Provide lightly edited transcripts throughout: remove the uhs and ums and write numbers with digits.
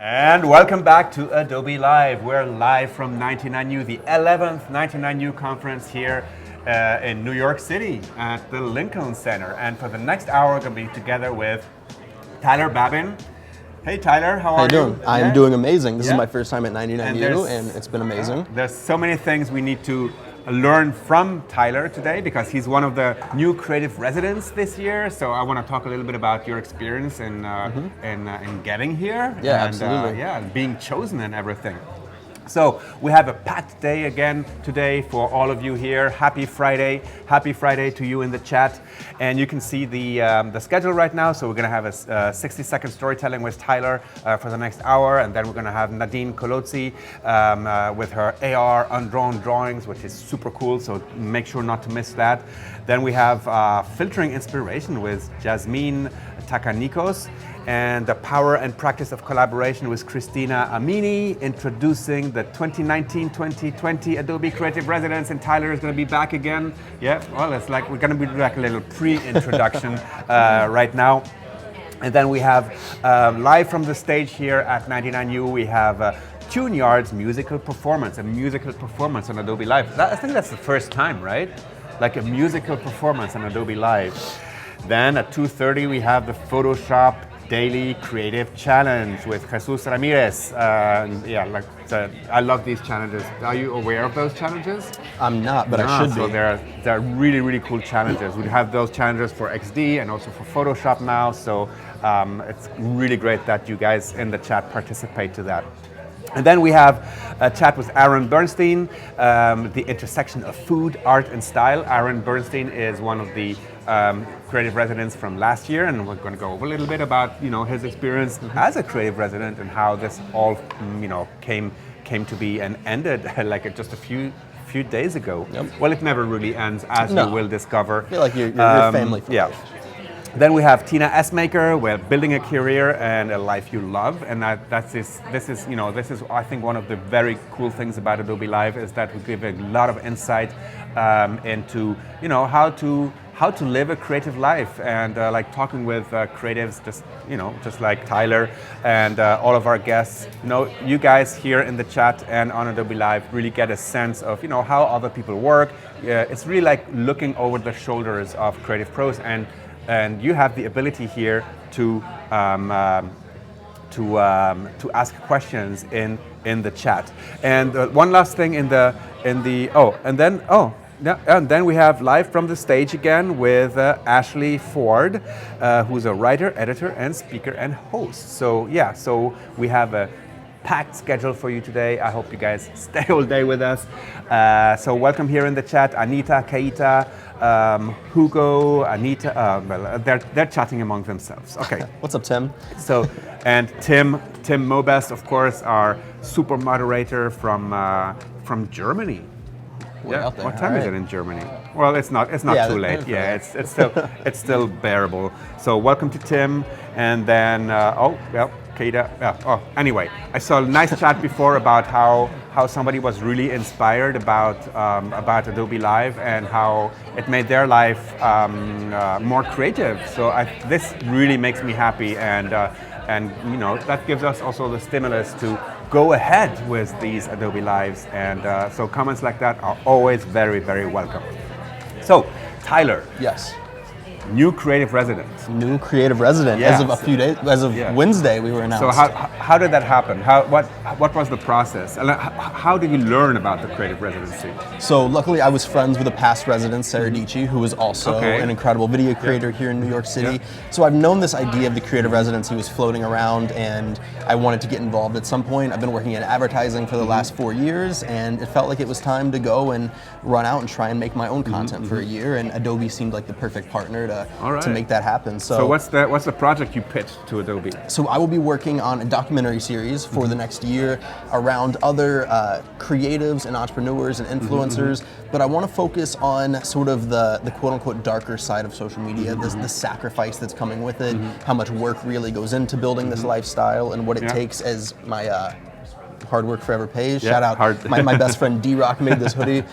And welcome back to Adobe Live. We're live from 99U, the 11th 99U conference here in New York City at the Lincoln Center. And for the next hour, we're going to be together with Tyler Babin. Hey Tyler, how are you? How you doing? I'm doing amazing. This is my first time at 99U and it's been amazing. There's so many things we need to learn from Tyler today because he's one of the new creative residents this year. So I want to talk a little bit about your experience in getting here. Yeah, and, absolutely. Being chosen and everything. So we have a packed day again today for all of you here. Happy Friday to you in the chat. And you can see the schedule right now. So we're going to have a 60-second storytelling with Tyler for the next hour. And then we're going to have Nadine Colozzi with her AR undrawn drawings, which is super cool. So make sure not to miss that. Then we have filtering inspiration with Jasmine Takanikos. And the power and practice of collaboration with Christina Amini, introducing the 2019-2020 Adobe Creative Residents, and Tyler is going to be back again. Yeah, well, it's like we're going to be like a little pre-introduction right now. And then we have live from the stage here at 99U, we have Tune Yard's musical performance, a musical performance on Adobe Live. I think that's the first time, right? Like a musical performance on Adobe Live. Then at 2:30 we have the Photoshop Daily Creative Challenge with Jesus Ramirez. I love these challenges. Are you aware of those challenges? I'm not, but I should be. So they're really, really cool challenges. We have those challenges for XD and also for Photoshop now. So it's really great that you guys in the chat participate to that. And then we have a chat with Aaron Bernstein, the intersection of food, art, and style. Aaron Bernstein is one of the creative residents from last year, and we're going to go over a little bit about his experience as a creative resident and how this all came to be and ended like just a few days ago. Yep. Well, it never really ends, as you will discover. I feel like you're family for life. Then we have Tina Essmaker. We're building a career and a life you love, and this is I think one of the very cool things about Adobe Live is that we give a lot of insight into how to live a creative life, and like talking with creatives, just like Tyler and all of our guests. You guys here in the chat and on Adobe Live really get a sense of how other people work. It's really like looking over the shoulders of creative pros, and you have the ability here to ask questions in the chat. And one last thing and then we have live from the stage again with Ashley Ford, who's a writer, editor, and speaker and host. So we have a packed schedule for you today. I hope you guys stay all day with us. So welcome here in the chat, Anita, Keita, Hugo, Anita. They're chatting among themselves. Okay. What's up, Tim? So, and Tim Mobest, of course, our super moderator from Germany. Yeah. What time is it in Germany? Well, it's not too late. Yeah, it's still bearable. So welcome to Tim, and then Keita. Anyway, I saw a nice chat before about how somebody was really inspired about Adobe Live and how it made their life more creative. So this really makes me happy, and that gives us also the stimulus to go ahead with these Adobe Lives, and so comments like that are always very, very welcome. So, Tyler. Yes. New creative resident. New creative resident. Yeah. As of a few days, as of Wednesday, we were announced. So how did that happen? What was the process? And how did you learn about the creative residency? So luckily, I was friends with a past resident, Sarah Dici, who was also an incredible video creator here in New York City. So I've known this idea of the creative residency was floating around, and I wanted to get involved at some point. I've been working in advertising for the last 4 years, and it felt like it was time to go and run out and try and make my own content for a year. And Adobe seemed like the perfect partner to make that happen. So what's the project you pitched to Adobe? So I will be working on a documentary series for the next year around other creatives and entrepreneurs and influencers, but I want to focus on sort of the quote unquote darker side of social media, the sacrifice that's coming with it, how much work really goes into building this lifestyle, and what it takes, as my hard work forever pays. Shout out my best friend D-Rock made this hoodie.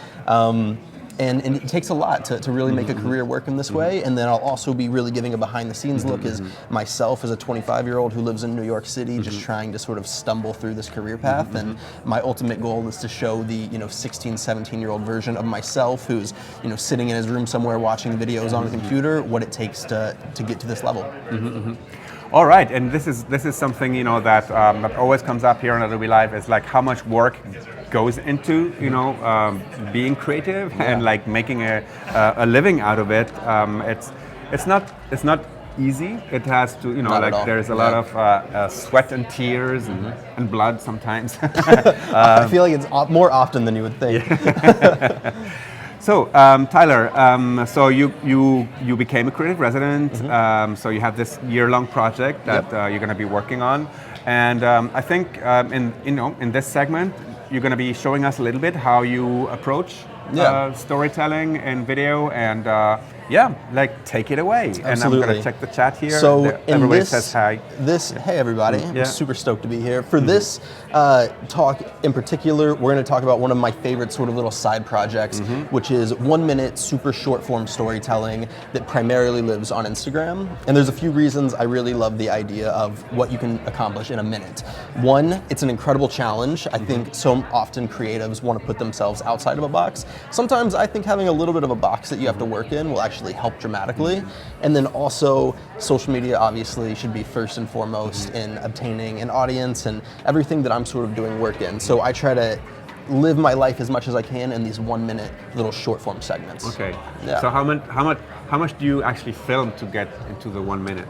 And it takes a lot to really make a career work in this way. And then I'll also be really giving a behind the scenes look as myself as a 25-year-old who lives in New York City, just trying to sort of stumble through this career path. And my ultimate goal is to show the 16, 17-year-old version of myself who's sitting in his room somewhere watching videos on a computer, what it takes to get to this level. All right, and this is something that always comes up here on Adobe Live, is like how much work goes into being creative and like making a living out of it. It's not easy. It has to there's a lot of sweat and tears and blood sometimes. I feel like it's more often than you would think. So Tyler, so you became a creative resident. So you have this year-long project that you're going to be working on, and I think in this segment you're going to be showing us a little bit how you approach storytelling and video, and take it away. Absolutely. And I'm going to check the chat here. So everybody says hi. Hey everybody, I'm super stoked to be here. For this talk in particular, we're going to talk about one of my favorite sort of little side projects, which is 1 minute super short form storytelling that primarily lives on Instagram. And there's a few reasons I really love the idea of what you can accomplish in a minute. One, it's an incredible challenge. I think so often creatives want to put themselves outside of a box. Sometimes I think having a little bit of a box that you have to work in will actually help dramatically. And then also, social media obviously should be first and foremost in obtaining an audience and everything that I'm sort of doing work in. So I try to live my life as much as I can in these 1 minute little short form segments. Okay. Yeah. So how much do you actually film to get into the 1 minute?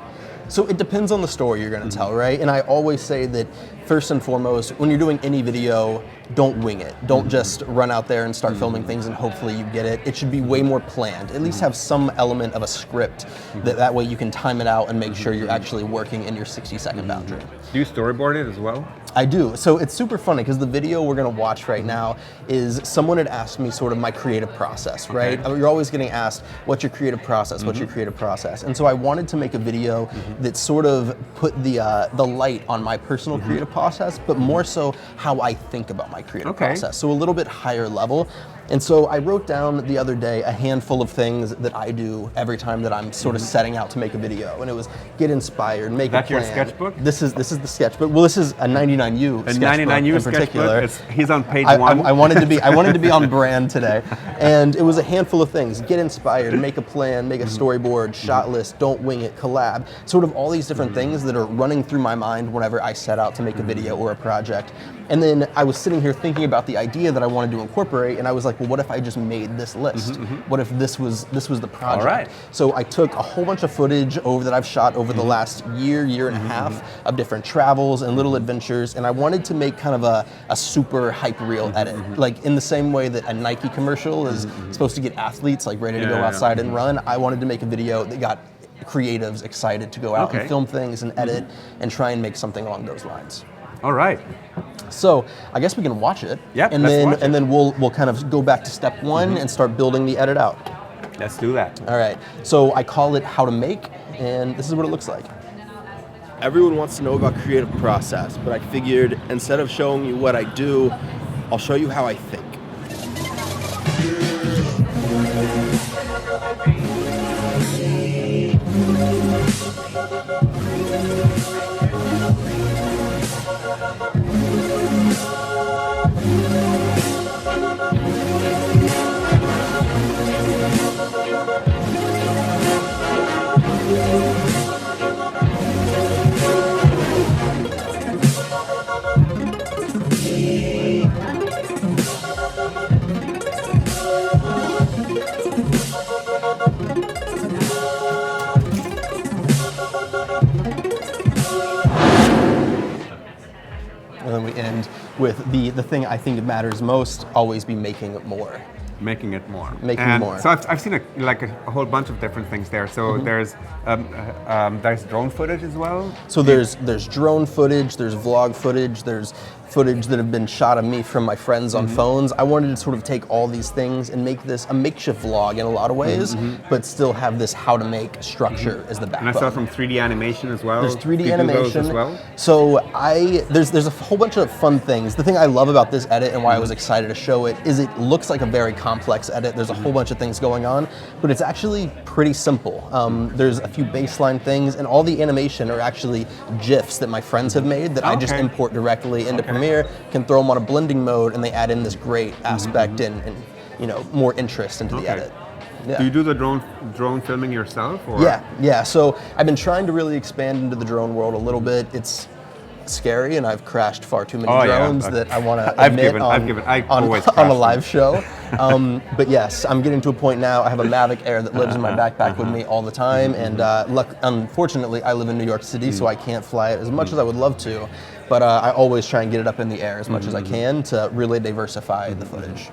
So it depends on the story you're going to tell, right? And I always say that first and foremost, when you're doing any video, don't wing it. Don't just run out there and start filming things and hopefully you get it. It should be way more planned. At least have some element of a script that way you can time it out and make sure you're actually working in your 60-second boundary. Do you storyboard it as well? I do. So it's super funny because the video we're going to watch right now is someone had asked me sort of my creative process, right? Okay. You're always getting asked, what's your creative process? What's your creative process? And so I wanted to make a video that sort of put the light on my personal creative process, but more so how I think about my creative process. So a little bit higher level. And so I wrote down the other day a handful of things that I do every time that I'm sort of setting out to make a video. And it was get inspired, make a plan. That's your sketchbook? This is the sketchbook. Well, this is a 99U sketchbook. A 99U in particular. He's on page 1. I wanted to be on brand today. And it was a handful of things. Get inspired, make a plan, make a storyboard, shot list, don't wing it, collab. Sort of all these different things that are running through my mind whenever I set out to make a video or a project. And then I was sitting here thinking about the idea that I wanted to incorporate, and I was like, well, what if I just made this list? What if this was the project? All right. So I took a whole bunch of footage that I've shot over the last year and a half of different travels and little adventures, and I wanted to make kind of a super hype reel edit. Like in the same way that a Nike commercial is supposed to get athletes like ready to go outside and run, I wanted to make a video that got creatives excited to go out and film things and edit and try and make something along those lines. All right. So I guess we can watch it. Yep, and then we'll kind of go back to step one and start building the edit out. Let's do that. All right. So I call it How to Make, and this is what it looks like. Everyone wants to know about creative process, but I figured instead of showing you what I do, I'll show you how I think. And then we end with the thing I think matters most, always be making more. making it more. Making more. So I've seen a whole bunch of different things there. So there's drone footage as well. So there's drone footage, there's vlog footage, there's footage that have been shot of me from my friends on phones. I wanted to sort of take all these things and make this a makeshift vlog in a lot of ways, but still have this how to make structure as the backbone. And I saw some 3D animation as well. There's 3D animation as well. So there's a whole bunch of fun things. The thing I love about this edit and why I was excited to show it is it looks like a very complex edit. There's a whole bunch of things going on, but it's actually pretty simple. There's a few baseline things, and all the animation are actually GIFs that my friends have made that I just import directly into Premiere, can throw them on a blending mode, and they add in this great aspect and more interest into the edit. Yeah. Do you do the drone filming yourself? Or? Yeah. So I've been trying to really expand into the drone world a little bit. It's scary, and I've crashed far too many drones that I want to admit on a live show. But yes, I'm getting to a point now. I have a Mavic Air that lives in my backpack with me all the time, and unfortunately, I live in New York City, so I can't fly it as much as I would love to. But I always try and get it up in the air as much as I can to really diversify the footage.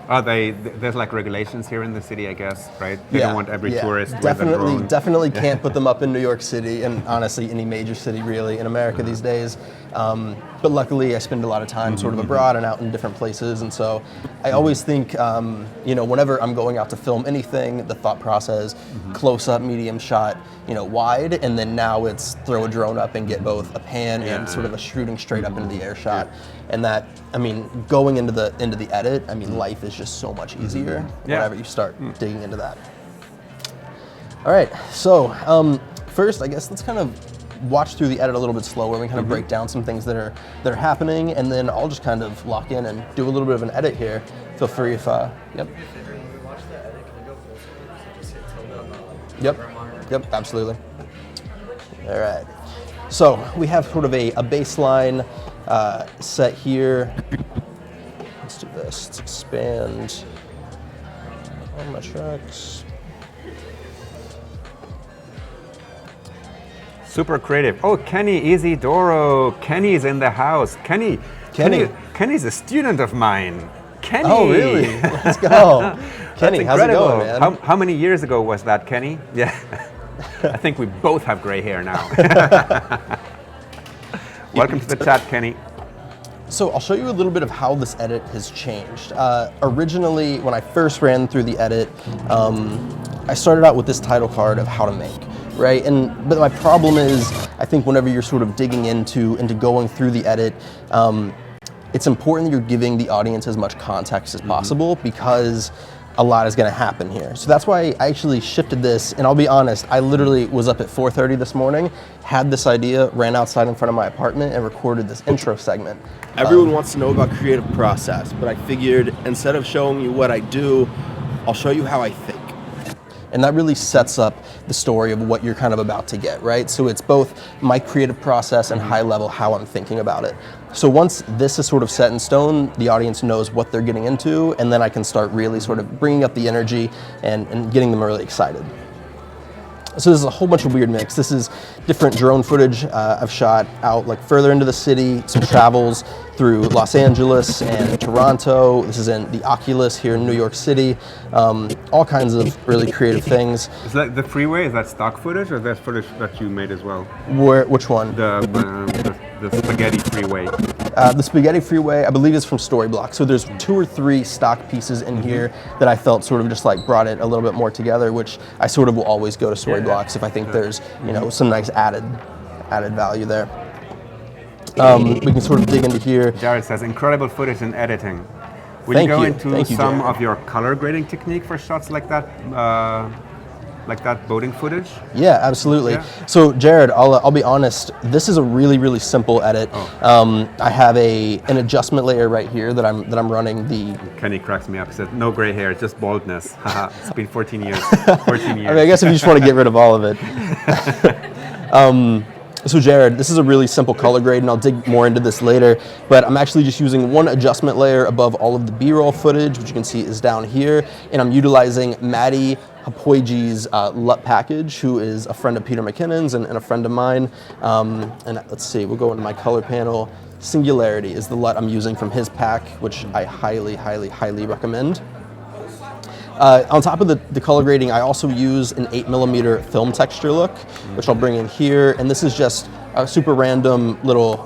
There's like regulations here in the city, I guess, right? They don't want every tourist with a drone. Definitely can't put them up in New York City, and honestly any major city really in America these days. But luckily I spend a lot of time sort of abroad and out in different places, and so I always think, whenever I'm going out to film anything, the thought process, close up, medium shot, wide, and then now it's throw a drone up and get both a pan and sort of a shooting straight up into the air shot. And that, going into the edit, life is just so much easier whenever you start digging into that. All right, so first, I guess let's kind of watch through the edit a little bit slower. We kind of break down some things that are happening, and then I'll just kind of lock in and do a little bit of an edit here. Feel free if Yep, absolutely. All right. So we have sort of a baseline set here. Let's do this. Let's expand on my tracks. Super creative. Oh, Kenny Isidoro. Kenny's in the house. Kenny's a student of mine. Kenny. Oh, really? Let's go. Kenny, how's it going, man? How many years ago was that, Kenny? Yeah. I think we both have gray hair now. Welcome to the chat, Kenny. So I'll show you a little bit of how this edit has changed. Originally, when I first ran through the edit, I started out with this title card of how to make, right? But my problem is, I think whenever you're sort of digging into going through the edit, it's important that you're giving the audience as much context as possible, because a lot is going to happen here. So that's why I actually shifted this, and I'll be honest, I literally was up at 4:30 this morning, had this idea, ran outside in front of my apartment and recorded this intro segment. Everyone wants to know about creative process, but I figured instead of showing you what I do, I'll show you how I think. And that really sets up the story of what you're kind of about to get, right? So it's both my creative process and high level how I'm thinking about it. So once this is sort of set in stone, the audience knows what they're getting into, and then I can start really sort of bringing up the energy and getting them really excited. So this is a whole bunch of weird mix. This is different drone footage I've shot out like further into the city, some travels through Los Angeles and Toronto. This is in the Oculus here in New York City. All kinds of really creative things. Is that the freeway? Is that stock footage, or that footage that you made as well? Which one? The spaghetti freeway. The spaghetti freeway, I believe, is from Storyblock. So there's 2 or 3 stock pieces in here that I felt sort of just like brought it a little bit more together, which I sort of will always go to Storyblocks if I think there's some nice added value there. We can sort of dig into here. Jared says, incredible footage and editing. Will Thank you go you. into Thank you, some Jared. of your color grading technique for shots like that boating footage? Yeah, absolutely. Yeah. So Jared, I'll be honest, this is a really, really simple edit. I have an adjustment layer right here that I'm running the... Kenny cracks me up. He said, no gray hair, just baldness. Haha, it's been 14 years. 14 years. I guess if you just want to get rid of all of it. So Jared, this is a really simple color grade, and I'll dig more into this later, but I'm actually just using one adjustment layer above all of the B-roll footage, which you can see is down here, and I'm utilizing Maddie Hapoiji's LUT package, who is a friend of Peter McKinnon's and a friend of mine. And let's see, we'll go into my color panel. Singularity is the LUT I'm using from his pack, which I highly, highly, highly recommend. On top of the color grading, I also use an 8mm film texture look, which I'll bring in here. And this is just a super random little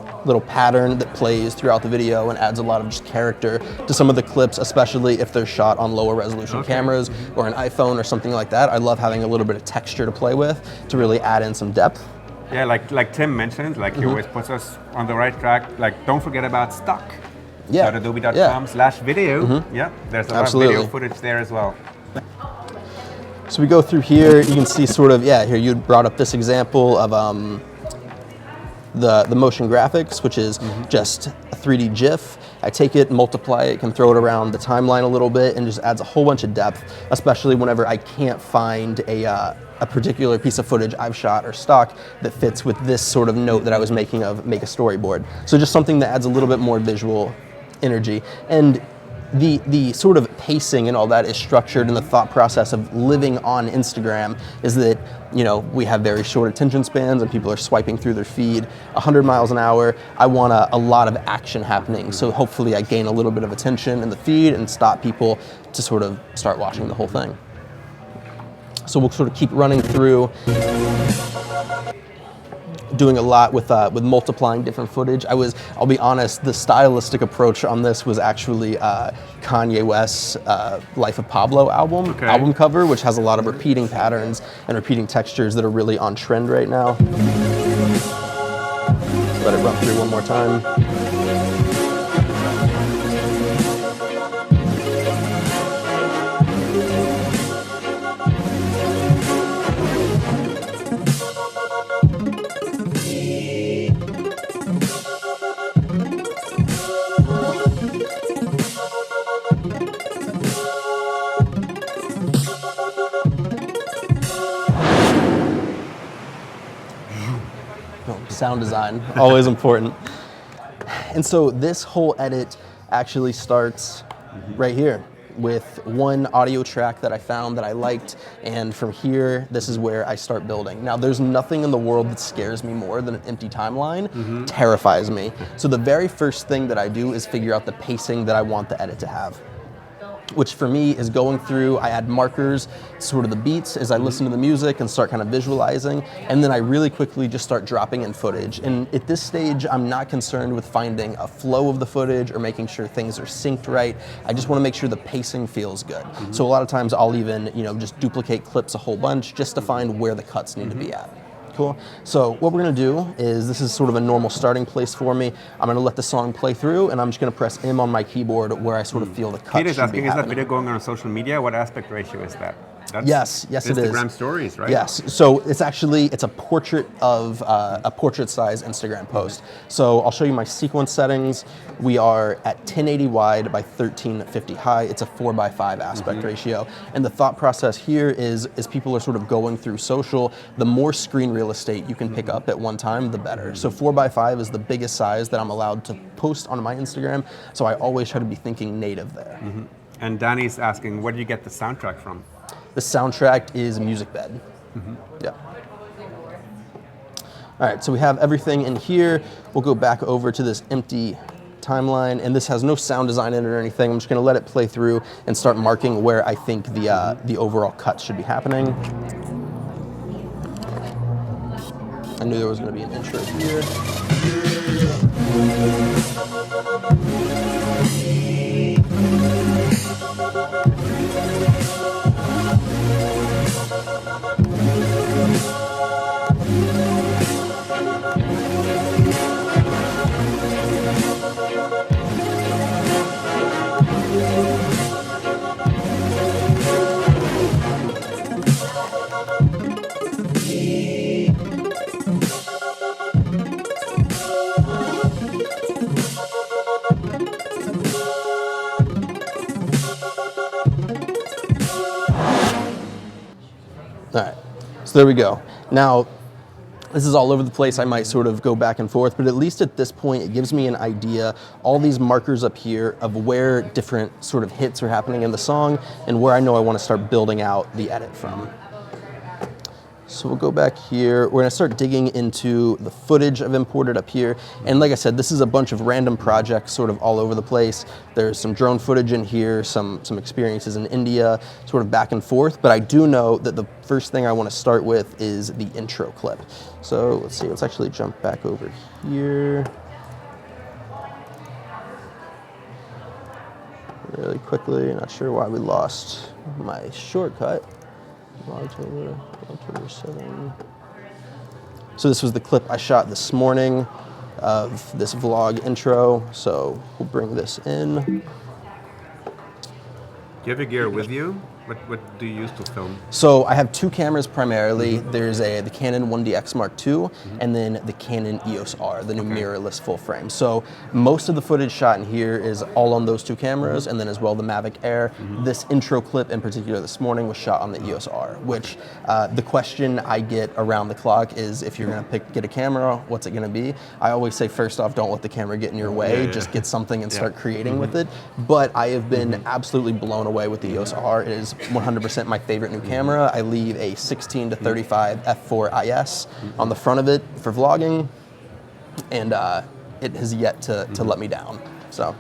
pattern that plays throughout the video and adds a lot of just character to some of the clips, especially if they're shot on lower resolution cameras or an iPhone or something like that. I love having a little bit of texture to play with to really add in some depth. Yeah, like Tim mentioned, like he always puts us on the right track. Like, don't forget about stock. Yeah. Adobe.com/video. Yeah, there's a lot of video footage there as well. So we go through here, you can see sort of, here you brought up this example of the motion graphics, which is just a 3D GIF. I take it, multiply it, can throw it around the timeline a little bit, and just adds a whole bunch of depth, especially whenever I can't find a particular piece of footage I've shot or stock that fits with this sort of note that I was making of make a storyboard. So just something that adds a little bit more visual energy. And the sort of pacing and all that is structured in the thought process of living on Instagram is that, we have very short attention spans and people are swiping through their feed 100 miles an hour. I want a lot of action happening. So hopefully I gain a little bit of attention in the feed and stop people to sort of start watching the whole thing. So we'll sort of keep running through, doing a lot with multiplying different footage. I'll be honest, the stylistic approach on this was actually Kanye West's Life of Pablo album cover, which has a lot of repeating patterns and repeating textures that are really on trend right now. Let it run through one more time. Sound design, always important. And so this whole edit actually starts right here with one audio track that I found that I liked, and from here, this is where I start building. Now, there's nothing in the world that scares me more than an empty timeline, terrifies me. So the very first thing that I do is figure out the pacing that I want the edit to have, which for me is going through, I add markers, sort of the beats as I listen to the music and start kind of visualizing, and then I really quickly just start dropping in footage. And at this stage, I'm not concerned with finding a flow of the footage or making sure things are synced right. I just want to make sure the pacing feels good. So a lot of times I'll even, just duplicate clips a whole bunch just to find where the cuts need to be at. Cool. So what we're going to do is, this is sort of a normal starting place for me. I'm going to let the song play through, and I'm just going to press M on my keyboard where I sort of feel the cut. Peter's asking, is that video going on social media? What aspect ratio is that? That's yes, it is. Instagram stories, right? Yes. So it's a portrait of a portrait-size Instagram post. So I'll show you my sequence settings. We are at 1080 wide by 1350 high. It's a 4:5 aspect ratio. And the thought process here is, as people are sort of going through social, the more screen real estate you can pick up at one time, the better. So 4:5 is the biggest size that I'm allowed to post on my Instagram. So I always try to be thinking native there. And Danny's asking, where do you get the soundtrack from? The soundtrack is MusicBed. Yeah. All right, so we have everything in here. We'll go back over to this empty timeline, and this has no sound design in it or anything. I'm just gonna let it play through and start marking where I think the overall cut should be happening. I knew there was gonna be an intro here. All right, so there we go. Now, this is all over the place. I might sort of go back and forth, but at least at this point, it gives me an idea, all these markers up here of where different sort of hits are happening in the song and where I know I want to start building out the edit from. So we'll go back here. We're gonna start digging into the footage I've imported up here. And like I said, this is a bunch of random projects sort of all over the place. There's some drone footage in here, some experiences in India, sort of back and forth. But I do know that the first thing I wanna start with is the intro clip. So let's see, let's actually jump back over here. Really quickly, not sure why we lost my shortcut. October 7. So this was the clip I shot this morning of this vlog intro. So we'll bring this in. Do you have your gear with you? What do you use to film? So I have two cameras primarily. There's the Canon 1DX Mark II and then the Canon EOS R, the new mirrorless full frame. So most of the footage shot in here is all on those two cameras, and then as well the Mavic Air. This intro clip in particular this morning was shot on the EOS R, which the question I get around the clock is, if you're gonna get a camera, what's it gonna be? I always say, first off, don't let the camera get in your way, just get something and start creating with it. But I have been absolutely blown away with the EOS R. It is 100% my favorite new camera. I leave a 16 to 35 f4 IS on the front of it for vlogging, and it has yet to let me down. So,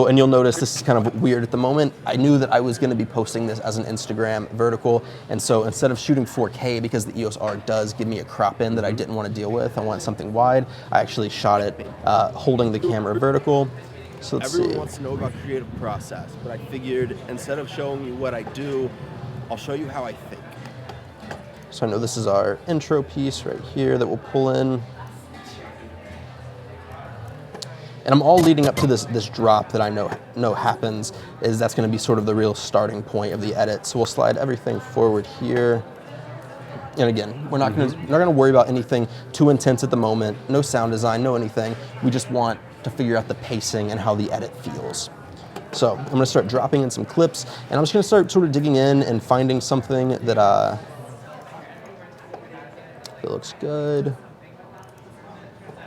and you'll notice this is kind of weird at the moment. I knew that I was going to be posting this as an Instagram vertical, and so instead of shooting 4K, because the EOS R does give me a crop in that I didn't want to deal with, I want something wide, I actually shot it holding the camera vertical. So Everyone wants to know about creative process, but I figured instead of showing you what I do, I'll show you how I think. So I know this is our intro piece right here that we'll pull in. And I'm all leading up to this drop that I know happens, is that's gonna be sort of the real starting point of the edit. So we'll slide everything forward here. And again, we're not gonna worry about anything too intense at the moment. No sound design, no anything. We just want to figure out the pacing and how the edit feels. So I'm gonna start dropping in some clips, and I'm just gonna start sort of digging in and finding something that looks good.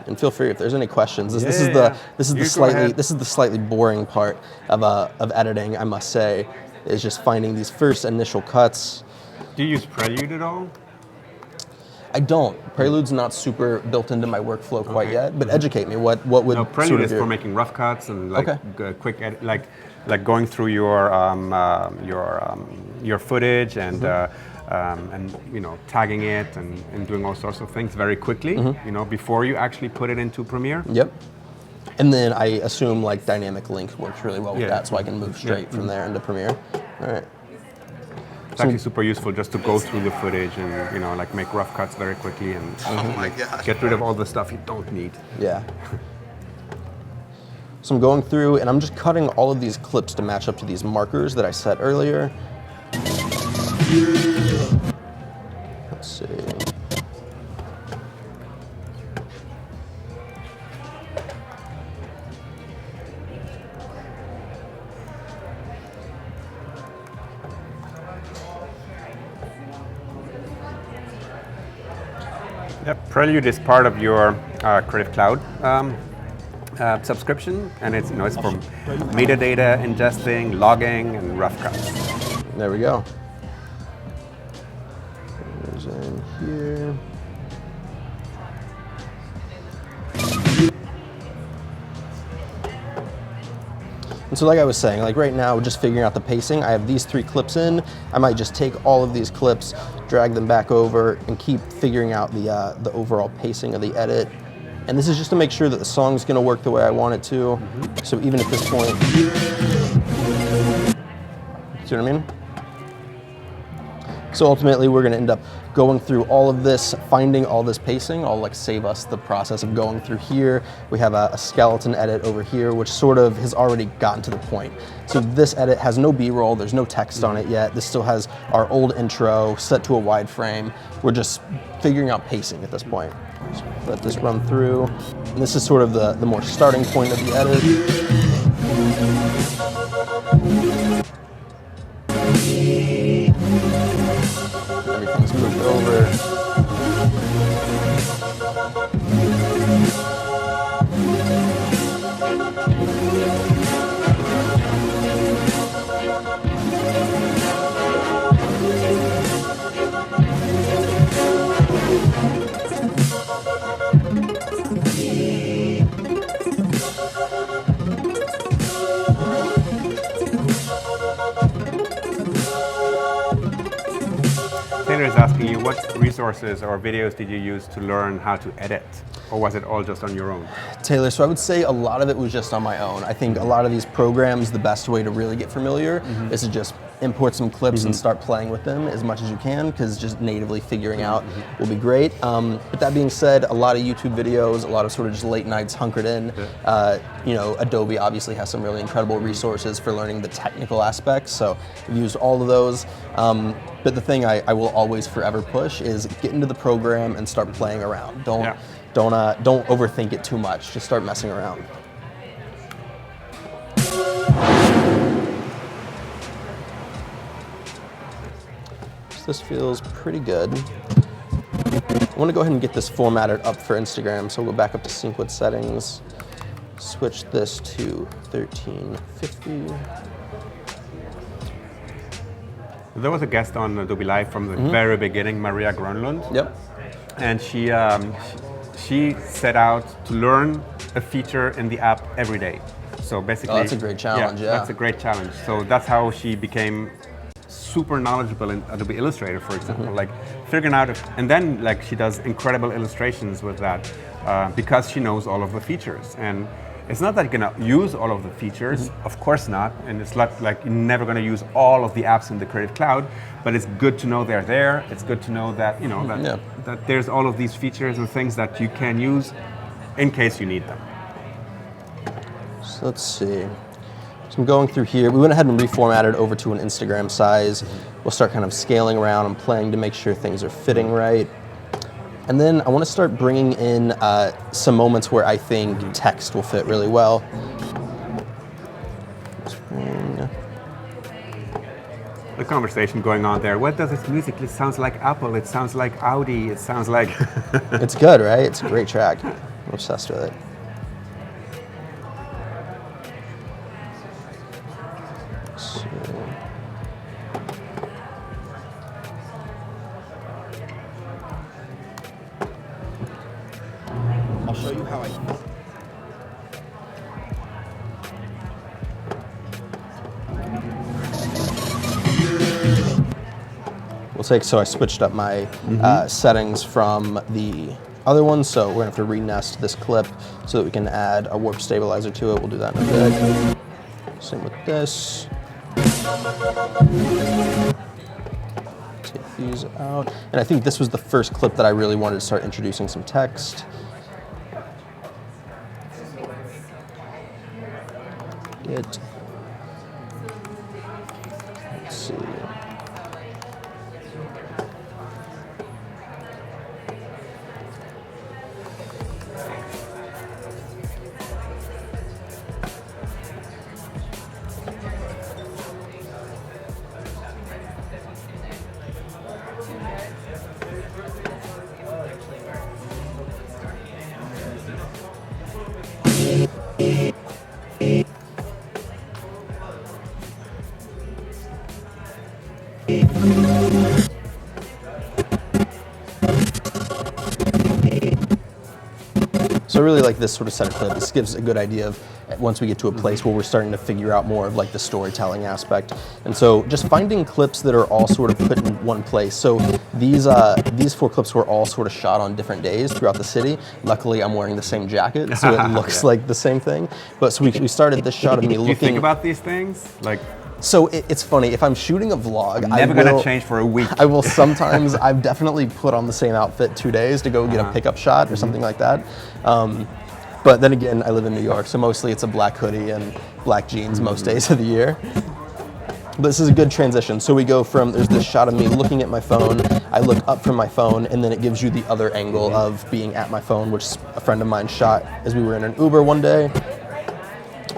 And feel free if there's any questions. This is the slightly boring part of editing, I must say, is just finding these first initial cuts. Do you use Prelude at all? I don't. Prelude's not super built into my workflow quite yet, but educate me. What would no, Prelude is for making rough cuts and like quick edit, like going through your footage and you know, tagging it and doing all sorts of things very quickly. You know, before you actually put it into Premiere. Yep. And then I assume like dynamic link works really well with that, so I can move straight from there into Premiere. All right. It's actually super useful just to go through the footage and, you know, like make rough cuts very quickly and get rid of all the stuff you don't need. Yeah. So I'm going through and I'm just cutting all of these clips to match up to these markers that I set earlier. Let's see. Yep, Prelude is part of your Creative Cloud subscription, and it's, you know, it's for metadata ingesting, logging, and rough cuts. There we go. There's in here. And so like I was saying, like right now, just figuring out the pacing, I have these 3 clips in. I might just take all of these clips, drag them back over, and keep figuring out the overall pacing of the edit. And this is just to make sure that the song's gonna work the way I want it to. So even at this point, see what I mean? So ultimately, we're gonna end up going through all of this, finding all this pacing. I'll like save us the process of going through here. We have a skeleton edit over here, which sort of has already gotten to the point. So this edit has no B-roll, there's no text on it yet. This still has our old intro set to a wide frame. We're just figuring out pacing at this point. So let this run through. And this is sort of the more starting point of the edit. Everything's moved over. Taylor is asking you, what resources or videos did you use to learn how to edit? Or was it all just on your own? Taylor, so I would say a lot of it was just on my own. I think a lot of these programs, the best way to really get familiar is to just import some clips and start playing with them as much as you can, because just natively figuring out will be great. But that being said, a lot of YouTube videos, a lot of sort of just late nights hunkered in. You know, Adobe obviously has some really incredible resources for learning the technical aspects, so I've used all of those. But the thing I will always forever push is get into the program and start playing around. Don't overthink it too much. Just start messing around. So this feels pretty good. I want to go ahead and get this formatted up for Instagram. So we'll go back up to sequence settings. Switch this to 1350. There was a guest on Adobe Live from the very beginning, Maria Grönlund. Yep. And she set out to learn a feature in the app every day. So basically, that's a great challenge. Yeah, that's a great challenge. So that's how she became super knowledgeable in Adobe Illustrator, for example, like figuring out, and then like she does incredible illustrations with that because she knows all of the features. And it's not that you're gonna use all of the features, of course not, and it's not like you're never gonna use all of the apps in the Creative Cloud, but it's good to know they're there. It's good to know that, you know, that there's all of these features and things that you can use in case you need them. So let's see. So I'm going through here. We went ahead and reformatted over to an Instagram size. We'll start kind of scaling around and playing to make sure things are fitting right. And then I want to start bringing in some moments where I think text will fit really well. The conversation going on there. What does this music? It sounds like Apple. It sounds like Audi. It sounds like... It's good, right? It's a great track. I'm obsessed with it. I'll show you how I so I switched up my settings from the other one, so we're gonna have to re-nest this clip so that we can add a warp stabilizer to it. We'll do that in a bit. Same with this. Take these out. And I think this was the first clip that I really wanted to start introducing some text. Let's see. So I really like this sort of set of clip. This gives a good idea of once we get to a place where we're starting to figure out more of like the storytelling aspect. And so just finding clips that are all sort of put in one place. So these 4 clips were all sort of shot on different days throughout the city. Luckily, I'm wearing the same jacket, so it looks like the same thing. But so we started this shot of me looking. Do you think about these things? Like, so it's funny, if I'm shooting a vlog, I'm never gonna change for a week. I will sometimes, I've definitely put on the same outfit 2 days to go get a pickup shot or something like that. But then again, I live in New York, so mostly it's a black hoodie and black jeans most days of the year. But this is a good transition. So we go from, there's this shot of me looking at my phone, I look up from my phone, and then it gives you the other angle of being at my phone, which a friend of mine shot as we were in an Uber one day.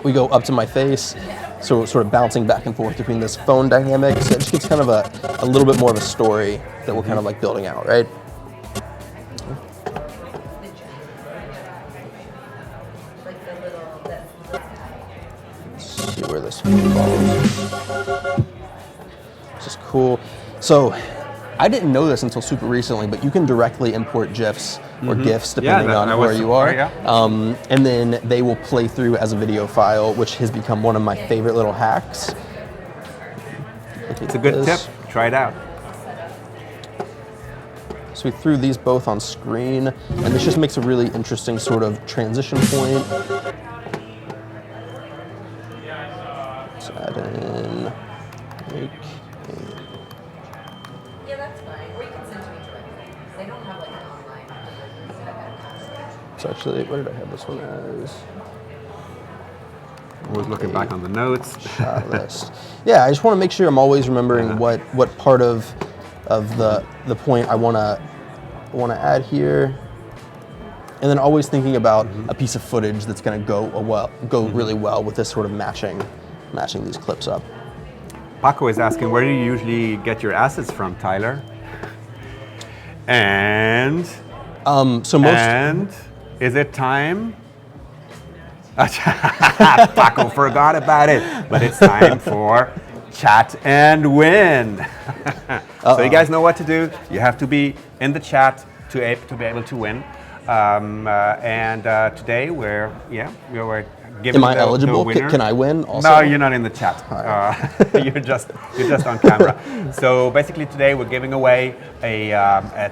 We go up to my face, so we're sort of bouncing back and forth between this phone dynamic. So it just gives kind of a little bit more of a story that we're kind of like building out, right? Let's see where this falls. This is cool. So I didn't know this until super recently, but you can directly import GIFs or GIFs depending on where you are. And then they will play through as a video file, which has become one of my favorite little hacks. It's a good tip. Try it out. So we threw these both on screen, and this just makes a really interesting sort of transition point. Let's add in make. Yeah, that's fine. Or you can send to me directly. They don't have like an online. So actually, what did I have this one as? Always looking back on the notes. Shot list. Yeah, I just want to make sure I'm always remembering what part of the point I want to add here, and then always thinking about a piece of footage that's going to go really well with this sort of matching these clips up. Paco is asking, where do you usually get your assets from, Tyler? And is it time? Paco forgot about it, but it's time for chat and win. So you guys know what to do. You have to be in the chat to be able to win. Today we're giving Am I eligible? Can I win also? No, you're not in the chat. You're just on camera. So basically today we're giving away a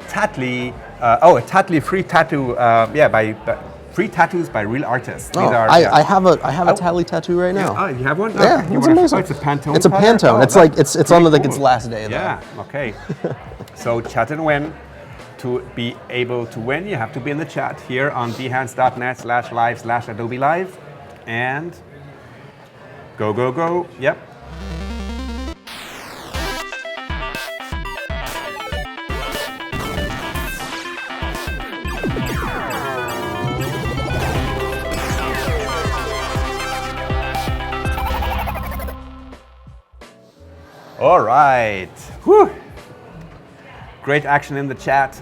Tattly, a Tattly free tattoo. Free tattoos by real artists. These are, I have a Tattly tattoo right now. Oh, you have one? Yeah, it's amazing. It's a Pantone. It's a Pantone. It's like it's on like its last day. Yeah. Okay. So chat and win. To be able to win, you have to be in the chat here on behance.net/live/Adobe Live, and go. Yep. All right. Whew. Great action in the chat.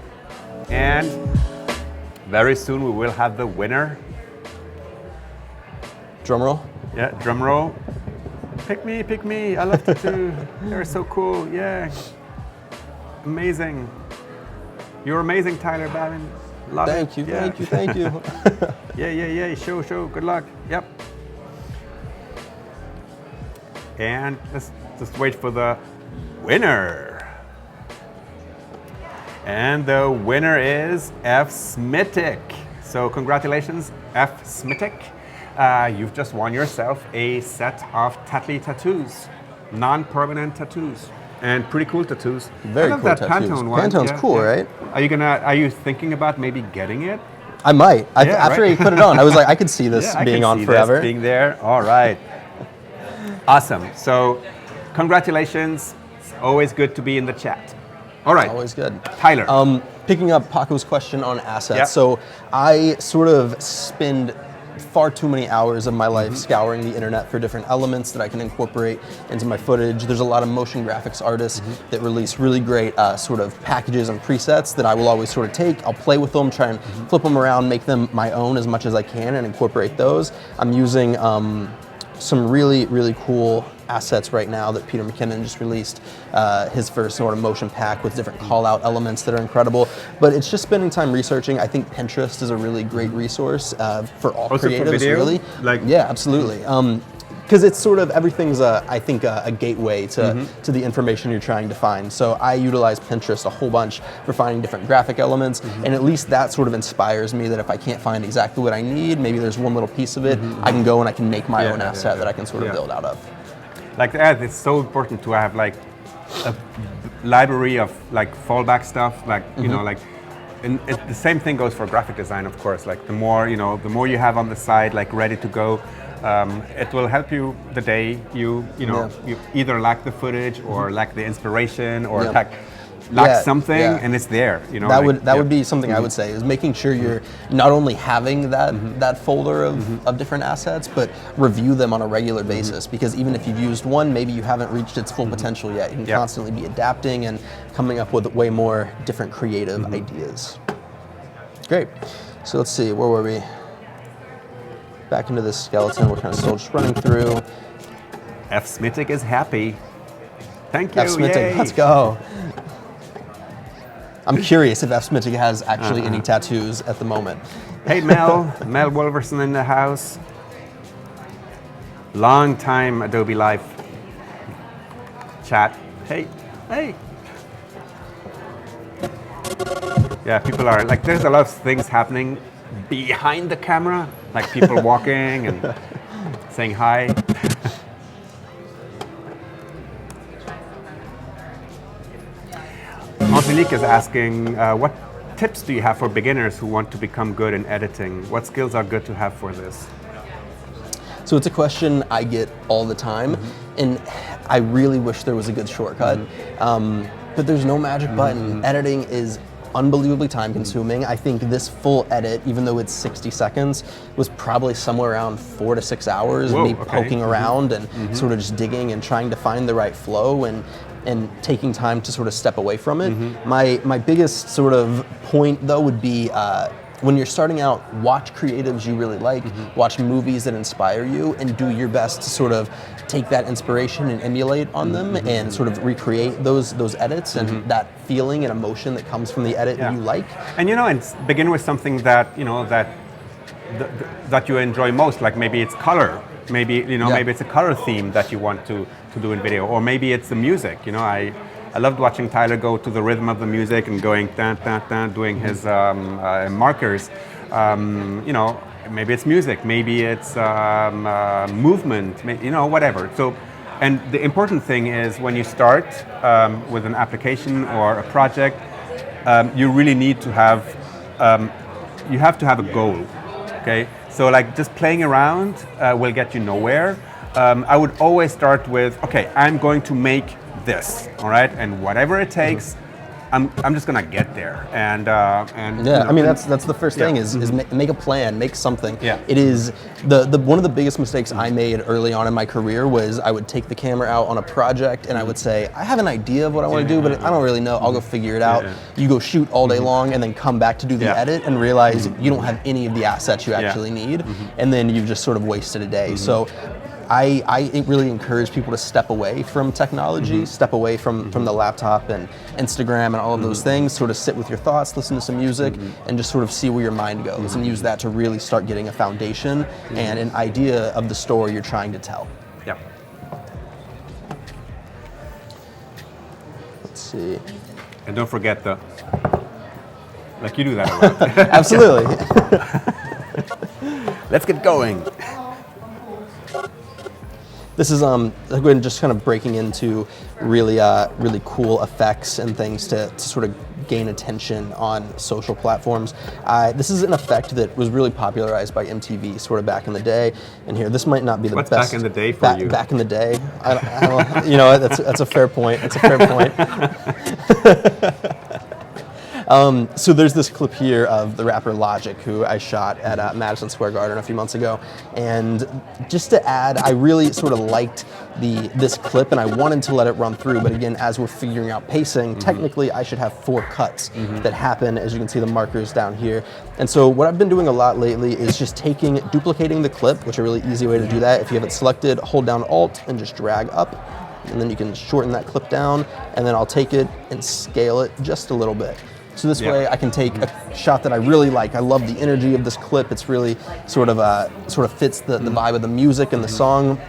And very soon we will have the winner. Drum roll. Yeah, drum roll. Pick me. I love tattoo. They're so cool. Yeah. Amazing. You're amazing, Tyler Babin. Love it. Thank you. Yeah. Show. Good luck. Yep. And let's just wait for the winner. And the winner is F. Smitic. So congratulations, F. Smitic. You've just won yourself a set of Tattly tattoos, non-permanent tattoos, and pretty cool tattoos. Very cool tattoos. Pantone one. Pantone's cool, right? Are you thinking about maybe getting it? I might. After he put it on, I was like, I could see this being on forever. This being there. All right. Awesome. So congratulations. It's always good to be in the chat. All right. Always good. Tyler. Picking up Paco's question on assets. Yep. So I sort of spend far too many hours of my life scouring the internet for different elements that I can incorporate into my footage. There's a lot of motion graphics artists that release really great sort of packages and presets that I will always sort of take. I'll play with them, try and flip them around, make them my own as much as I can and incorporate those. I'm using some really, really cool assets right now that Peter McKinnon just released, his first sort of motion pack with different call-out elements that are incredible. But it's just spending time researching. I think Pinterest is a really great resource for all creatives, really. Yeah, absolutely. Because it's sort of, everything's I think a gateway to the information you're trying to find. So I utilize Pinterest a whole bunch for finding different graphic elements, and at least that sort of inspires me that if I can't find exactly what I need, maybe there's one little piece of it, I can go and I can make my own asset that I can sort of build out of. Like that, it's so important to have like a library of like fallback stuff, like you know, like, and the same thing goes for graphic design, of course. Like the more you have on the side, like ready to go, it will help you the day you either lack the footage or lack the inspiration or lack something, and it's there. You know, that would be something I would say is making sure you're not only having that folder of different assets, but review them on a regular basis. Because even if you've used one, maybe you haven't reached its full potential yet. You can constantly be adapting and coming up with way more different creative ideas. Great. So let's see, where were we? Back into this skeleton. We're kind of still just running through. F. Smitic is happy. Thank you. F. Smitic, let's go. I'm curious if F. Smitty has actually any tattoos at the moment. Hey Mel Wolverson in the house. Long time Adobe Live chat. Hey. Yeah, people are like, there's a lot of things happening behind the camera, like people walking and saying hi. Angelique is asking, what tips do you have for beginners who want to become good in editing? What skills are good to have for this? So it's a question I get all the time, and I really wish there was a good shortcut, but there's no magic button. Editing is unbelievably time consuming. I think this full edit, even though it's 60 seconds, was probably somewhere around 4 to 6 hours, me poking around and sort of just digging and trying to find the right flow and taking time to sort of step away from it. My biggest sort of point though would be when you're starting out, watch creatives you really like, watch movies that inspire you, and do your best to sort of take that inspiration and emulate on them and sort of recreate those edits and that feeling and emotion that comes from the edit that you like. And and begin with something that that you enjoy most, like maybe it's color, maybe maybe it's a color theme that you want to do in video, or maybe it's the music. I loved watching Tyler go to the rhythm of the music and going dun, dun, dun, doing his markers. Maybe it's music, maybe it's movement, whatever. So, and the important thing is when you start with an application or a project, you really need to have, you have to have a goal, okay? So like just playing around will get you nowhere. I would always start with, okay, I'm going to make this, all right, and whatever it takes, I'm just gonna get there, and I mean that's the first thing is make a plan, make something. It is the one of the biggest mistakes I made early on in my career was I would take the camera out on a project and I would say I have an idea of what I want to do, but I don't really know. I'll go figure it out. You go shoot all day long and then come back to do the edit and realize you don't have any of the assets you actually need, and then you've just sort of wasted a day. So I really encourage people to step away from technology, step away from the laptop and Instagram and all of those things, sort of sit with your thoughts, listen to some music, and just sort of see where your mind goes and use that to really start getting a foundation and an idea of the story you're trying to tell. Yeah. Let's see. And don't forget like you do that a lot. Absolutely. Let's get going. This is again just kind of breaking into really cool effects and things to sort of gain attention on social platforms. This is an effect that was really popularized by MTV sort of back in the day. And here, this might not be the best. What's back in the day for you? Back in the day, I don't, that's a fair point. That's a fair point. So there's this clip here of the rapper Logic, who I shot at Madison Square Garden a few months ago. And just to add, I really sort of liked this clip and I wanted to let it run through. But again, as we're figuring out pacing, technically I should have 4 cuts that happen, as you can see the markers down here. And so what I've been doing a lot lately is just duplicating the clip, which is a really easy way to do that. If you have it selected, hold down Alt and just drag up. And then you can shorten that clip down. And then I'll take it and scale it just a little bit. So this way I can take a shot that I really like. I love the energy of this clip. It's really sort of fits the vibe of the music and the song,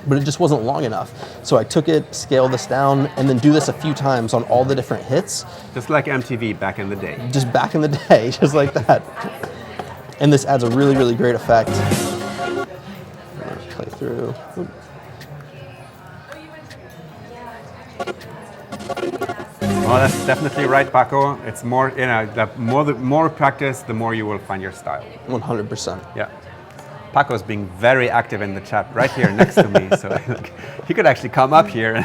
but it just wasn't long enough. So I took it, scaled this down, and then do this a few times on all the different hits. Just like MTV back in the day. Just back in the day, just like that. And this adds a really, really great effect. Play through. Well, that's definitely right, Paco. It's more, the more practice, the more you will find your style. 100%. Yeah. Paco's being very active in the chat right here next to me, so he could actually come up here.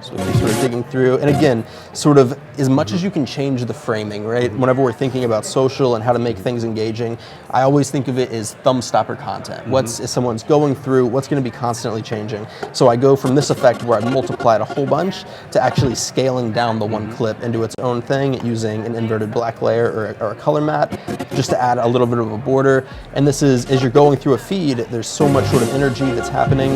So if you're sort of digging through, and again, sort of as much as you can change the framing, right? Whenever we're thinking about social and how to make things engaging, I always think of it as thumb stopper content. If someone's going through, what's going to be constantly changing? So I go from this effect where I've multiplied a whole bunch to actually scaling down the one clip into its own thing using an inverted black layer or a color matte, just to add a little bit of a border. And this is, as you're going through a feed, there's so much sort of energy that's happening.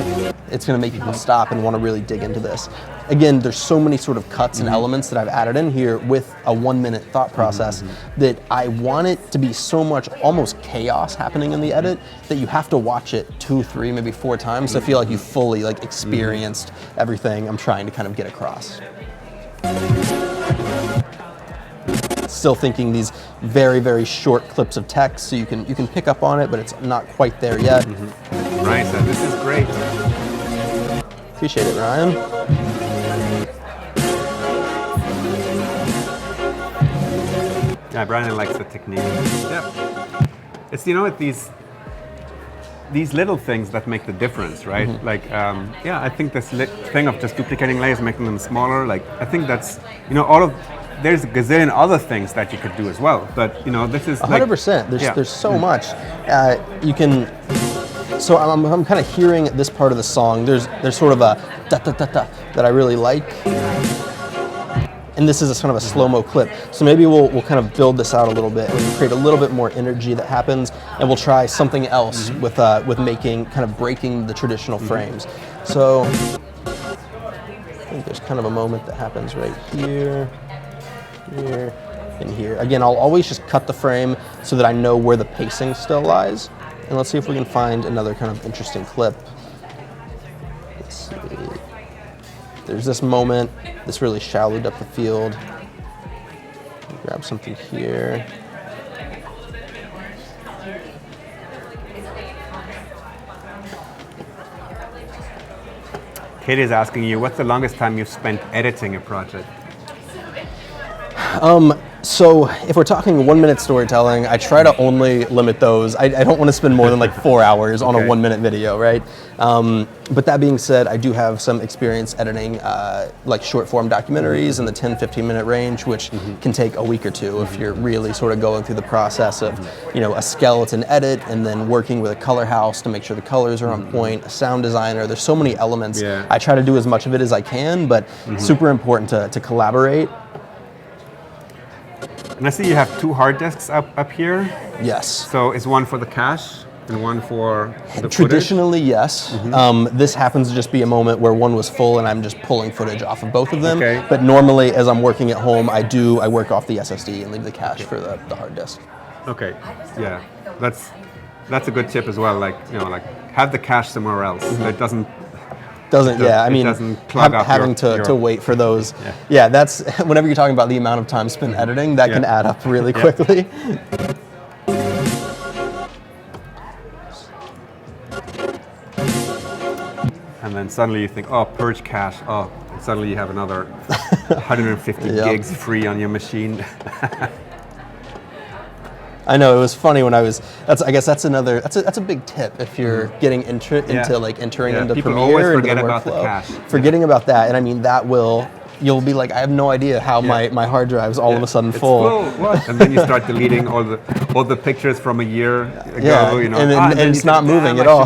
it's going to make people stop and want to really dig into this. Again, there's so many sort of cuts and elements that I've added in here with a 1 minute thought process that I want it to be so much almost chaos happening in the edit that you have to watch it 2, 3, maybe 4 times to feel like you fully like experienced everything I'm trying to kind of get across. Still thinking these very, very short clips of text, so you can pick up on it, but it's not quite there yet. Right, so this is great. Appreciate it, Ryan. Yeah, Brian likes the technique. Yeah, it's these little things that make the difference, right? Like, yeah, I think this thing of just duplicating layers, making them smaller, like, I think that's, there's a gazillion other things that you could do as well, but this is 100%. Like, There's so much. You can. So I'm kind of hearing this part of the song. There's sort of a da da da da that I really like, and this is a kind of a slow-mo clip. So maybe we'll kind of build this out a little bit and create a little bit more energy that happens, and we'll try something else with making kind of breaking the traditional frames. So I think there's kind of a moment that happens right here, here, and here. Again, I'll always just cut the frame so that I know where the pacing still lies. And let's see if we can find another kind of interesting clip. Let's see. There's this moment, this really shallow depth of field. Grab something here. Katie is asking you, what's the longest time you've spent editing a project? So if we're talking 1 minute storytelling, I try to only limit those. I don't want to spend more than like 4 hours on a 1 minute video, right? But that being said, I do have some experience editing like short form documentaries in the 10-15 minute range, which can take a week or two if you're really sort of going through the process of, a skeleton edit and then working with a color house to make sure the colors are on point, a sound designer. There's so many elements. Yeah. I try to do as much of it as I can, but super important to collaborate. And I see you have 2 hard disks up here. Yes. So is one for the cache and one for the Traditionally, yes. This happens to just be a moment where one was full and I'm just pulling footage off of both of them. Okay. But normally, as I'm working at home, I work off the SSD and leave the cache for the hard disk. Okay, yeah, that's a good tip as well. Like have the cache somewhere else. It doesn't clog up having to wait for those. Yeah, that's whenever you're talking about the amount of time spent editing, that can add up really quickly. And then suddenly you think, oh, purge cache. Oh, and suddenly you have another 150 gigs free on your machine. I know, it was funny when I guess that's a big tip if you're getting into like entering into people Premiere always into forget the about the workflow. cache. Forgetting about that, and I mean you'll be like, I have no idea how my hard drive's all of a sudden It's full. What? And then you start deleting all the pictures from a year ago. And it's not moving at all.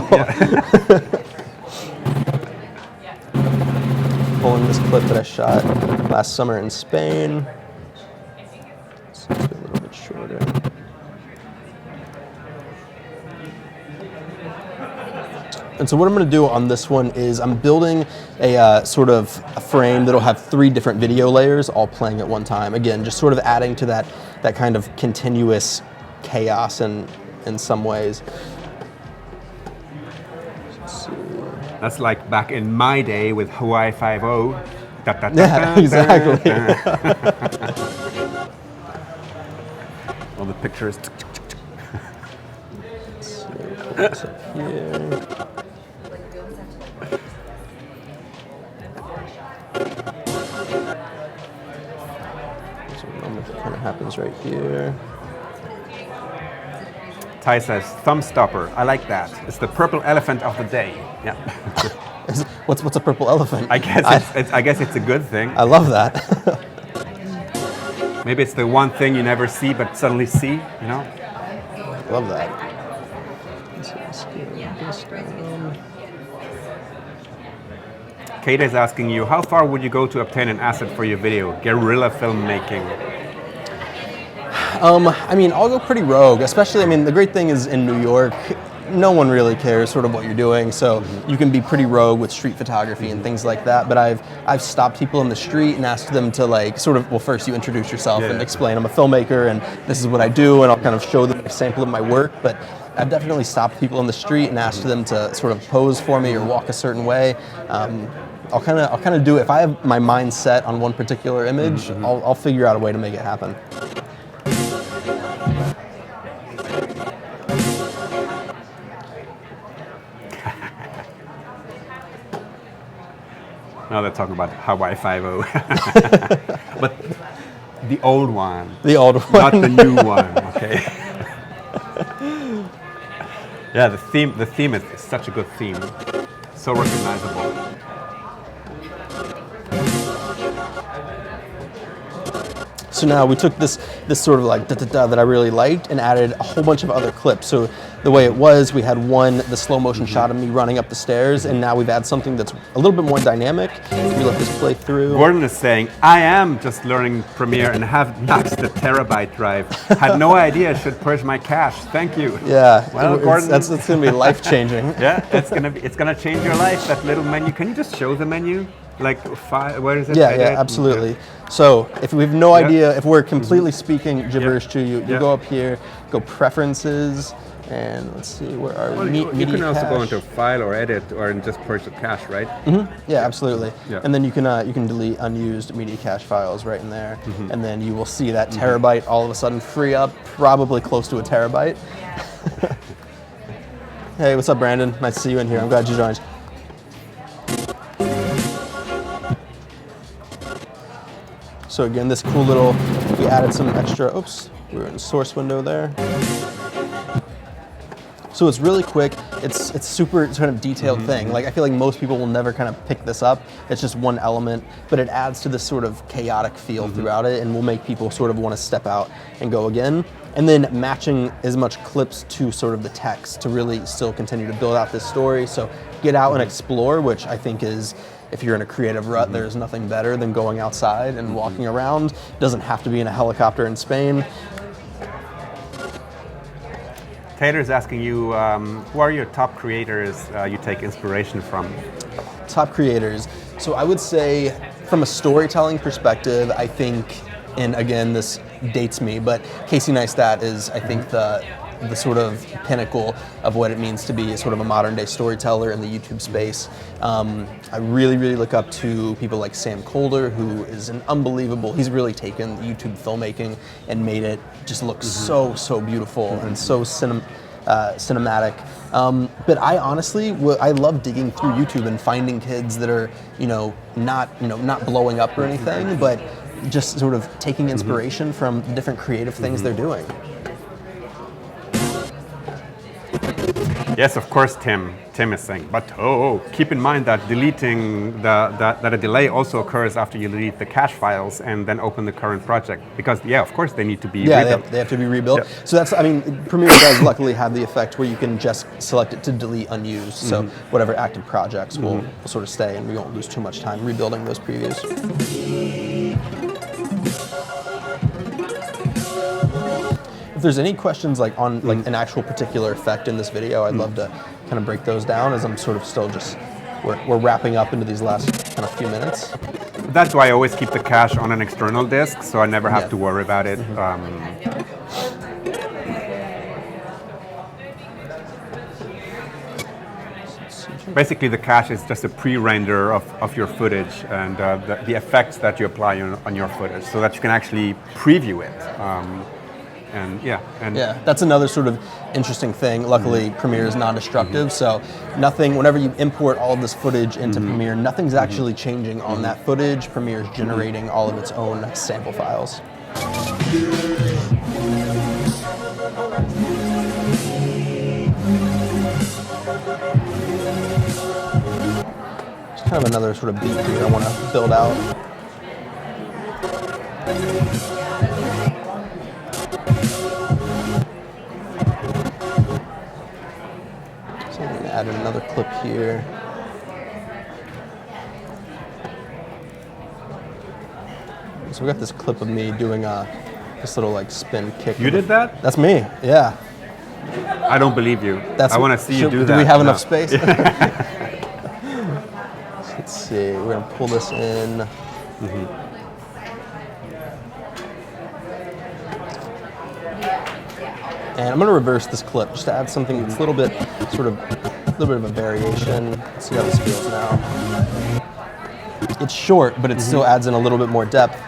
Pulling this clip that I shot last summer in Spain. Let's do a little bit shorter. And so what I'm going to do on this one is I'm building a sort of a frame that'll have 3 different video layers all playing at one time. Again, just sort of adding to that kind of continuous chaos in some ways. Let's see. That's like back in my day with Hawaii 5.0. Yeah, exactly. All the pictures. Let's see, up here. There's a moment that kind of happens right here. Ty says, thumb stopper. I like that. It's the purple elephant of the day. Yeah. What's a purple elephant? I guess it's a good thing. I love that. Maybe it's the one thing you never see but suddenly see, Love that. Let's get this down. Kate is asking you, how far would you go to obtain an asset for your video? Guerrilla filmmaking. I mean, I'll go pretty rogue, especially, the great thing is in New York, no one really cares sort of what you're doing, so you can be pretty rogue with street photography and things like that. But I've stopped people in the street and asked them to like sort of, well, first you introduce yourself and explain I'm a filmmaker and this is what I do, and I'll kind of show them a sample of my work. But I've definitely stopped people in the street and asked them to sort of pose for me or walk a certain way. I'll kind of do it. If I have my mind set on one particular image, I'll figure out a way to make it happen. Now they're talking about Hawaii 5.0. But the old one. The old one. Not the new one, okay? Yeah, the theme is such a good theme. So recognizable. So now we took this sort of like da-da-da that I really liked and added a whole bunch of other clips. So the way it was, we had the slow motion shot of me running up the stairs, and now we've added something that's a little bit more dynamic. We let this play through. Gordon is saying, I am just learning Premiere and have maxed the terabyte drive. Had no idea I should purge my cache. Thank you. Yeah, well, Gordon, that's going to be life changing. Yeah, it's gonna change your life. That little menu. Can you just show the menu? Like, where is it? Yeah, absolutely. So if we have no idea, if we're completely speaking gibberish to you, you go up here, go preferences, and let's see, where are we? You can also go into file or edit or just purge the cache, right? Yeah, absolutely. Yeah. And then you can delete unused media cache files right in there, and then you will see that terabyte all of a sudden free up, probably close to a terabyte. Hey, what's up, Brandon? Nice to see you in here. I'm glad you joined. So again, this cool little, we added some extra, oops, we were in the source window there. So it's really quick, it's super kind of detailed thing. Like I feel like most people will never kind of pick this up. It's just one element, but it adds to this sort of chaotic feel throughout it and will make people sort of want to step out and go again. And then matching as much clips to sort of the text to really still continue to build out this story. So get out and explore, which I think is, if you're in a creative rut, there's nothing better than going outside and walking around. It doesn't have to be in a helicopter in Spain. Taylor's asking you, who are your top creators you take inspiration from? Top creators. So I would say from a storytelling perspective, I think, and again, this dates me, but Casey Neistat is, I think, the sort of pinnacle of what it means to be sort of a modern day storyteller in the YouTube space. I really, really look up to people like Sam Kolder, who is an unbelievable, he's really taken YouTube filmmaking and made it just look so beautiful and so cinematic. But I honestly, I love digging through YouTube and finding kids that are, not blowing up or anything, but just sort of taking inspiration from different creative things they're doing. Yes, of course, Tim is saying, but keep in mind that deleting that a delay also occurs after you delete the cache files and then open the current project, because of course they need to be rebuilt. They have to be rebuilt. Yeah. So that's, Premiere does luckily have the effect where you can just select it to delete unused. So whatever active projects will sort of stay, and we won't lose too much time rebuilding those previews. If there's any questions like on like an actual particular effect in this video, I'd love to kind of break those down, as I'm sort of still just, we're wrapping up into these last kind of few minutes. That's why I always keep the cache on an external disk, so I never have to worry about it. Basically, the cache is just a pre-render of your footage and the effects that you apply on your footage, so that you can actually preview it. That's another sort of interesting thing. Luckily, Premiere is non-destructive, so nothing, whenever you import all of this footage into Premiere, nothing's actually changing on that footage. Premiere is generating all of its own sample files. It's kind of another sort of beat here I want to build out. Add another clip here. So we got this clip of me doing this little like spin kick. You did that? That's me, yeah. I don't believe you. I want to see you do that. Do we have No. enough space? Let's see. We're going to pull this in. And I'm going to reverse this clip just to add something that's a little bit, sort of, a little bit of a variation. Let's see how this feels now. It's short, but it still adds in a little bit more depth,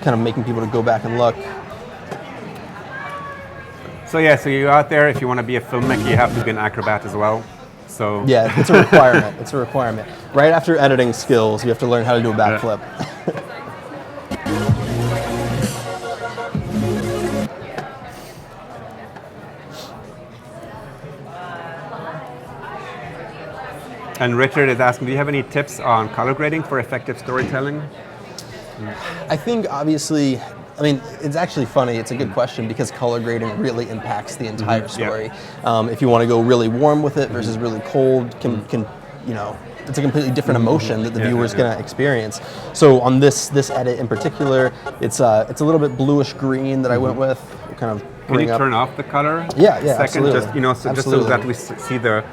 kind of making people to go back and look. So yeah, so you're out there. If you want to be a filmmaker, you have to be an acrobat as well. So Yeah, it's a requirement. It's a requirement. Right after editing skills, you have to learn how to do a backflip. And Richard is asking, do you have any tips on color grading for effective storytelling? I think obviously, I mean, it's actually funny. It's a good question because color grading really impacts the entire story. If you want to go really warm with it versus really cold, can you know, it's a completely different emotion that the viewer is going to experience. So on this edit in particular, it's a little bit bluish green that I went with. We'll kind of Can you bring up. turn off the color? Yeah, Second, absolutely. just just so Absolutely. that we see the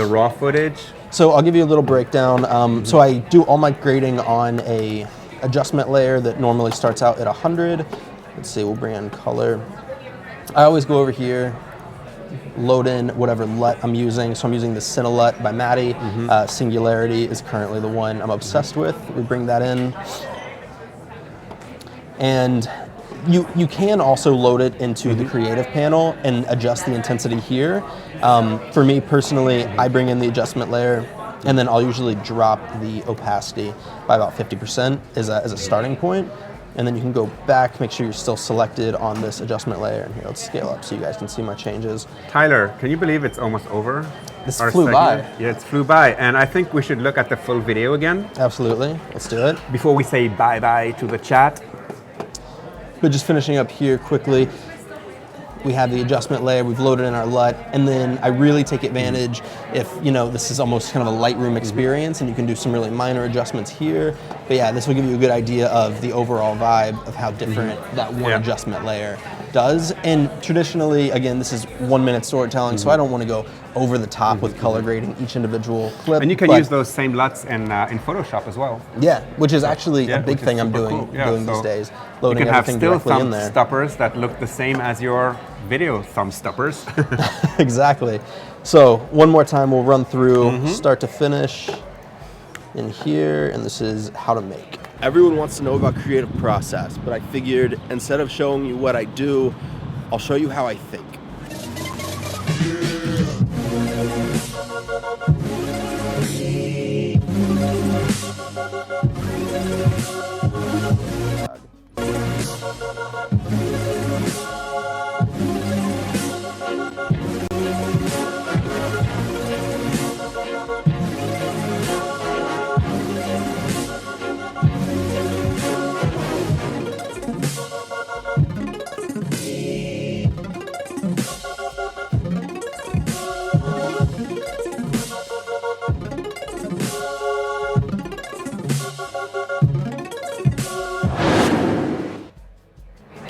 raw footage. So I'll give you a little breakdown. So I do all my grading on a adjustment layer that normally starts out at 100. Let's see, we'll bring in color. I always go over here, load in whatever LUT I'm using. So I'm using the CineLUT by Maddie. Singularity is currently the one I'm obsessed with. We bring that in. And you can also load it into the creative panel and adjust the intensity here. For me personally, I bring in the adjustment layer and then I'll usually drop the opacity by about 50% as a starting point. And then you can go back, make sure you're still selected on this adjustment layer. And here, let's scale up so you guys can see my changes. Tyler, can you believe it's almost over? This Our flew by. segment? Yeah, it flew by. And I think we should look at the full video again Absolutely, let's do it. before we say bye-bye to the chat. But just finishing up here quickly, we have the adjustment layer, we've loaded in our LUT, and then I really take advantage if, you know, this is almost kind of a Lightroom experience and you can do some really minor adjustments here. But yeah, this will give you a good idea of the overall vibe of how different that one adjustment layer does. And traditionally, again, this is 1 minute storytelling, so I don't want to go over the top with color grading each individual clip. And you can but use those same LUTs in Photoshop as well. Yeah, which is actually a big which is thing I'm super doing, cool. Yeah, doing so these days. You Loading can have everything still directly in thumb there. stoppers that look the same as your video thumb stoppers. Exactly. So one more time, we'll run through start to finish in here, and this is how to make. Everyone wants to know about creative process, but I figured instead of showing you what I do, I'll show you how I think.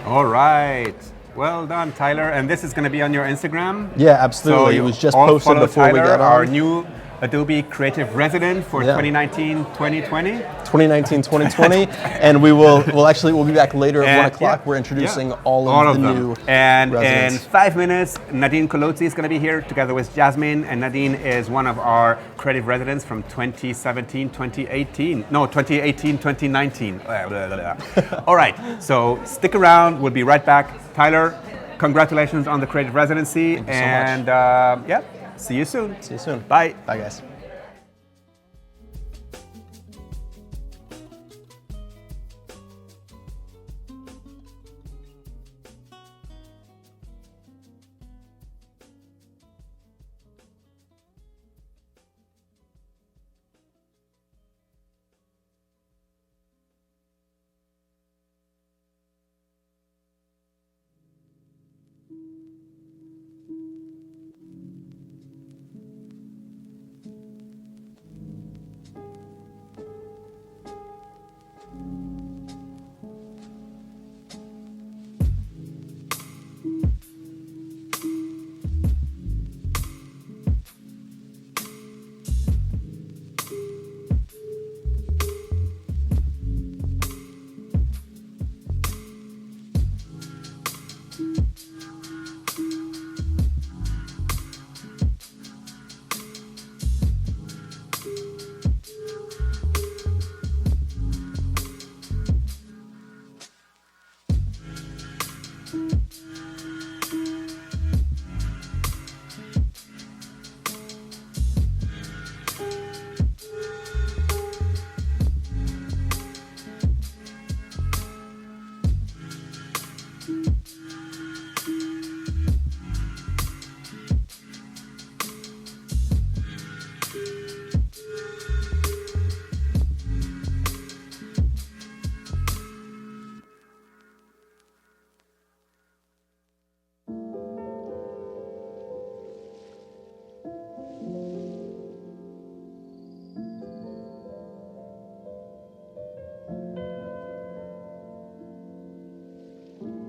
All right. Well done, Tyler. And this is going to be on your Instagram? Yeah, absolutely. So it was just all posted follow before we Tyler, got our on. new Adobe Creative Resident for Yeah. 2019-2020. 2019-2020, and we'll be back later at 1 o'clock. We're introducing all of the them. new And residents. in 5 minutes, Nadine Colozzi is going to be here together with Jasmine. And Nadine is one of our creative residents from 2017-2018. No, 2018-2019. All right, so stick around. We'll be right back. Tyler, congratulations on the creative residency. Thank you so much. And yeah, see you soon. See you soon. Bye. Bye, guys. you.